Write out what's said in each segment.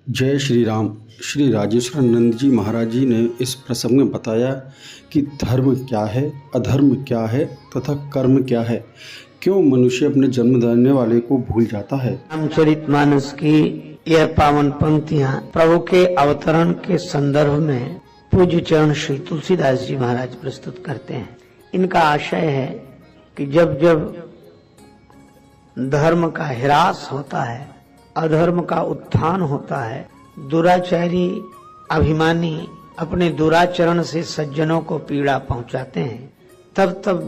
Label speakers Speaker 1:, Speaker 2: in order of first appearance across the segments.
Speaker 1: जय श्री राम। श्री राजेश्वर नंद जी महाराज जी ने इस प्रसंग में बताया कि धर्म क्या है, अधर्म क्या है तथा कर्म क्या है। क्यों मनुष्य अपने जन्म देने वाले को भूल जाता है।
Speaker 2: रामचरितमानस की यह पावन पंक्तियां प्रभु के अवतरण के संदर्भ में पूज्य चरण श्री तुलसीदास जी महाराज प्रस्तुत करते हैं। इनका आशय है कि जब जब धर्म का ह्रास होता है, अधर्म का उत्थान होता है, दुराचारी अभिमानी अपने दुराचरण से सज्जनों को पीड़ा पहुंचाते हैं, तब तब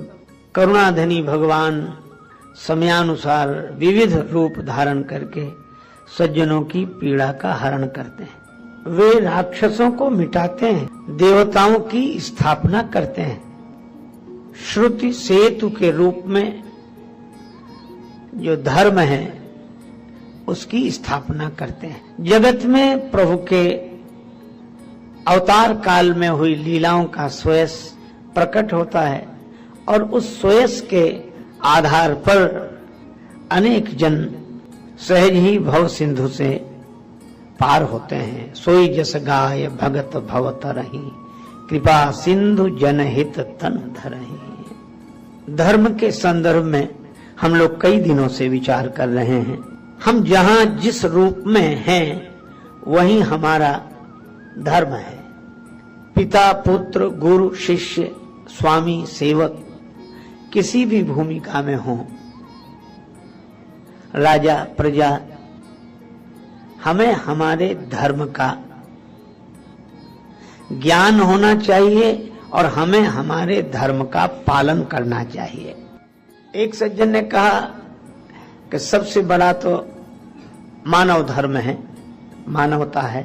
Speaker 2: करुणाधनी भगवान समयानुसार विविध रूप धारण करके सज्जनों की पीड़ा का हरण करते हैं। वे राक्षसों को मिटाते हैं, देवताओं की स्थापना करते हैं, श्रुति सेतु के रूप में जो धर्म है उसकी स्थापना करते हैं। जगत में प्रभु के अवतार काल में हुई लीलाओं का स्वयं प्रकट होता है और उस स्वयं के आधार पर अनेक जन सहज ही भव सिंधु से पार होते हैं। सोई जस गाय भगत भव तरहि, कृपा सिंधु जनहित तन धरहि। धर्म के संदर्भ में हम लोग कई दिनों से विचार कर रहे हैं। हम जहां जिस रूप में हैं वही हमारा धर्म है। पिता पुत्र गुरु शिष्य स्वामी सेवक किसी भी भूमिका में हो, राजा प्रजा, हमें हमारे धर्म का ज्ञान होना चाहिए और हमें हमारे धर्म का पालन करना चाहिए। एक सज्जन ने कहा कि सबसे बड़ा तो मानव धर्म है, मानवता है।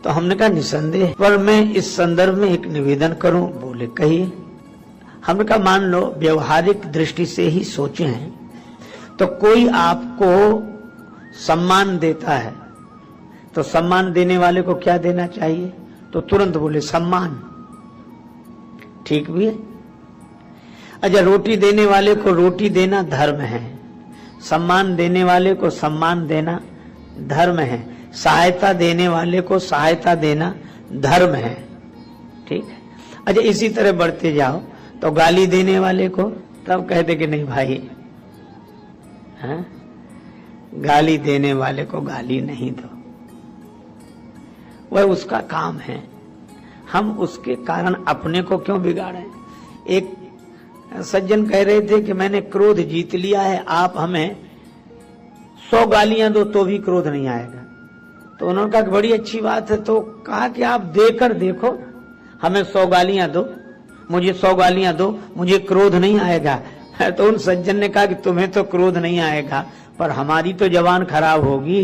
Speaker 2: तो हमने कहा निसंदेह, पर मैं इस संदर्भ में एक निवेदन करूं। बोले कहिए। हमने कहा मान लो व्यवहारिक दृष्टि से ही सोचे हैं तो कोई आपको सम्मान देता है तो सम्मान देने वाले को क्या देना चाहिए? तो तुरंत बोले सम्मान। ठीक भी है। अच्छा, रोटी देने वाले को रोटी देना धर्म है, सम्मान देने वाले को सम्मान देना धर्म है, सहायता देने वाले को सहायता देना धर्म है। ठीक है। अच्छा, इसी तरह बढ़ते जाओ तो गाली देने वाले को तब कहते कि नहीं भाई, हाँ? गाली देने वाले को गाली नहीं दो, वह उसका काम है। हम उसके कारण अपने को क्यों बिगाड़ें? एक सज्जन कह रहे थे कि मैंने क्रोध जीत लिया है, आप हमें 100 गालियां दो तो भी क्रोध नहीं आएगा। तो उन्होंने कहा कि बड़ी अच्छी बात है। तो कहा कि आप देकर देखो, हमें 100 गालियां दो, मुझे 100 गालियां दो, मुझे क्रोध नहीं आएगा। तो उन सज्जन ने कहा कि तुम्हें तो क्रोध नहीं आएगा पर हमारी तो जबान खराब होगी,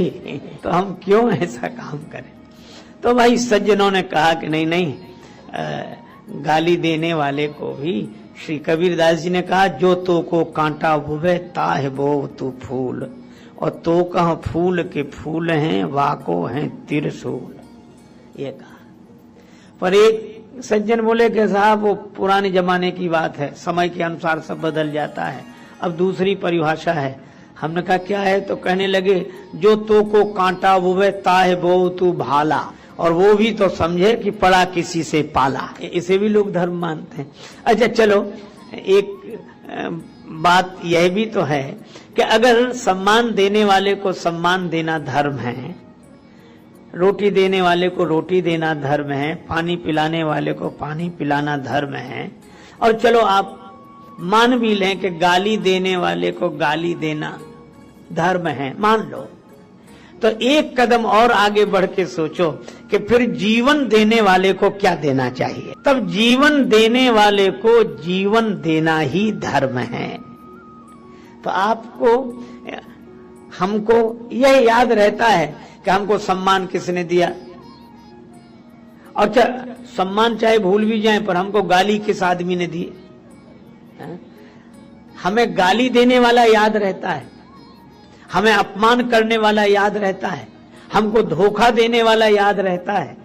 Speaker 2: तो हम क्यों ऐसा काम करें? तो भाई सज्जनों ने कहा कि नहीं नहीं, गाली देने वाले को भी श्री कबीरदास जी ने कहा जो तो को कांटा बुवे ताह बो तू फूल, और तो कह फूल के फूल हैं वाको हैं त्रिशूल। ये कहा। पर एक सज्जन बोले कि साहब वो पुराने जमाने की बात है, समय के अनुसार सब बदल जाता है, अब दूसरी परिभाषा है। हमने कहा क्या है? तो कहने लगे जो तो को कांटा बुवे ताह बो तू भाला, और वो भी तो समझे कि पड़ा किसी से पाला। इसे भी लोग धर्म मानते हैं। अच्छा चलो, एक बात यह भी तो है कि अगर सम्मान देने वाले को सम्मान देना धर्म है, रोटी देने वाले को रोटी देना धर्म है, पानी पिलाने वाले को पानी पिलाना धर्म है, और चलो आप मान भी लें कि गाली देने वाले को गाली देना धर्म है, मान लो, तो एक कदम और आगे बढ़ के सोचो कि फिर जीवन देने वाले को क्या देना चाहिए? तब जीवन देने वाले को जीवन देना ही धर्म है। तो आपको हमको यह याद रहता है कि हमको सम्मान किसने दिया, और सम्मान चाहे भूल भी जाए पर हमको गाली किस आदमी ने दी। हमें गाली देने वाला याद रहता है, हमें अपमान करने वाला याद रहता है, हमको धोखा देने वाला याद रहता है।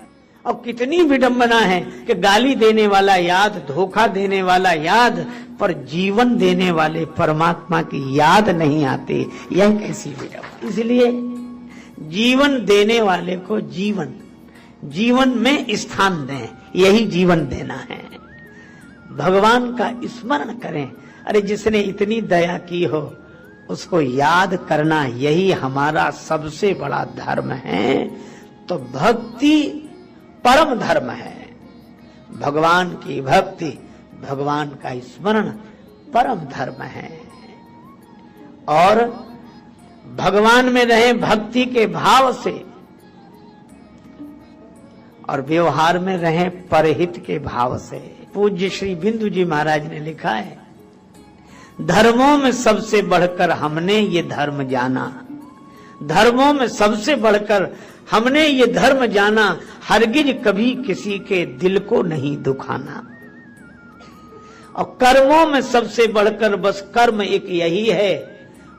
Speaker 2: और कितनी विडंबना है कि गाली देने वाला याद, धोखा देने वाला याद, पर जीवन देने वाले परमात्मा की याद नहीं आती। यह कैसी विडंबना। इसलिए जीवन देने वाले को जीवन में स्थान दें, यही जीवन देना है। भगवान का स्मरण करें। अरे जिसने इतनी दया की हो उसको याद करना, यही हमारा सबसे बड़ा धर्म है। तो भक्ति परम धर्म है। भगवान की भक्ति, भगवान का स्मरण परम धर्म है। और भगवान में रहे भक्ति के भाव से, और व्यवहार में रहे परहित के भाव से। पूज्य श्री बिंदु जी महाराज ने लिखा है, धर्मों में सबसे बढ़कर हमने ये धर्म जाना, धर्मों में सबसे बढ़कर हमने ये धर्म जाना, हरगिज कभी किसी के दिल को नहीं दुखाना। और कर्मों में सबसे बढ़कर बस कर्म एक यही है,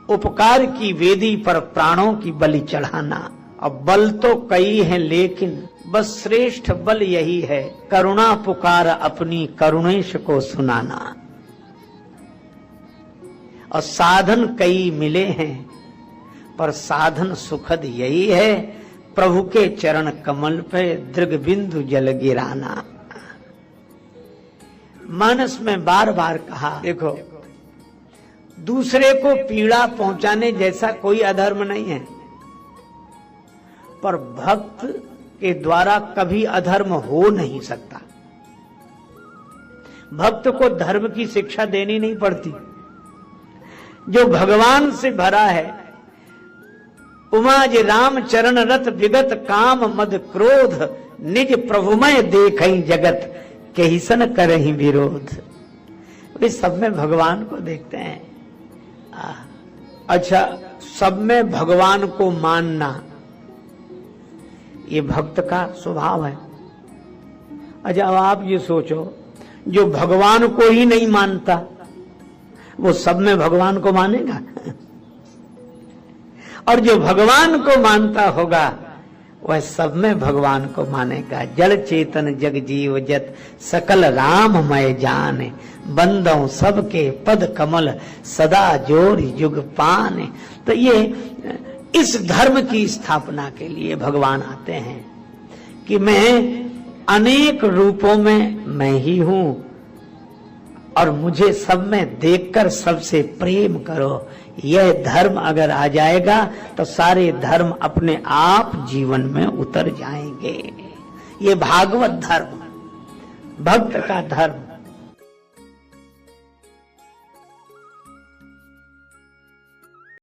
Speaker 2: उपकार की वेदी पर प्राणों की बलि चढ़ाना। अब बल तो कई हैं लेकिन बस श्रेष्ठ बल यही है, करुणा पुकार अपनी करुणेश को सुनाना। और साधन कई मिले हैं पर साधन सुखद यही है, प्रभु के चरण कमल पे दृग बिंदु जल गिराना। मानस में बार बार कहा, देखो दूसरे को पीड़ा पहुंचाने जैसा कोई अधर्म नहीं है, पर भक्त के द्वारा कभी अधर्म हो नहीं सकता। भक्त को धर्म की शिक्षा देनी नहीं पड़ती। जो भगवान से भरा है, उमाज राम चरण रत विगत काम मद क्रोध, निज प्रभुमय देखई जगत कहिसन करहि विरोध। वे सब में भगवान को देखते हैं। अच्छा, सब में भगवान को मानना ये भक्त का स्वभाव है। अच्छा, अब आप ये सोचो, जो भगवान को ही नहीं मानता वो सब में भगवान को मानेगा? और जो भगवान को मानता होगा वह सब में भगवान को मानेगा। जड़ चेतन जग जीव जत सकल राममय जाने, बंदों सबके पद कमल सदा जोर युग पाने। तो ये इस धर्म की स्थापना के लिए भगवान आते हैं कि मैं अनेक रूपों में मैं ही हूं और मुझे सब में देखकर सबसे प्रेम करो। यह धर्म अगर आ जाएगा तो सारे धर्म अपने आप जीवन में उतर जाएंगे। ये भागवत धर्म, भक्त का धर्म।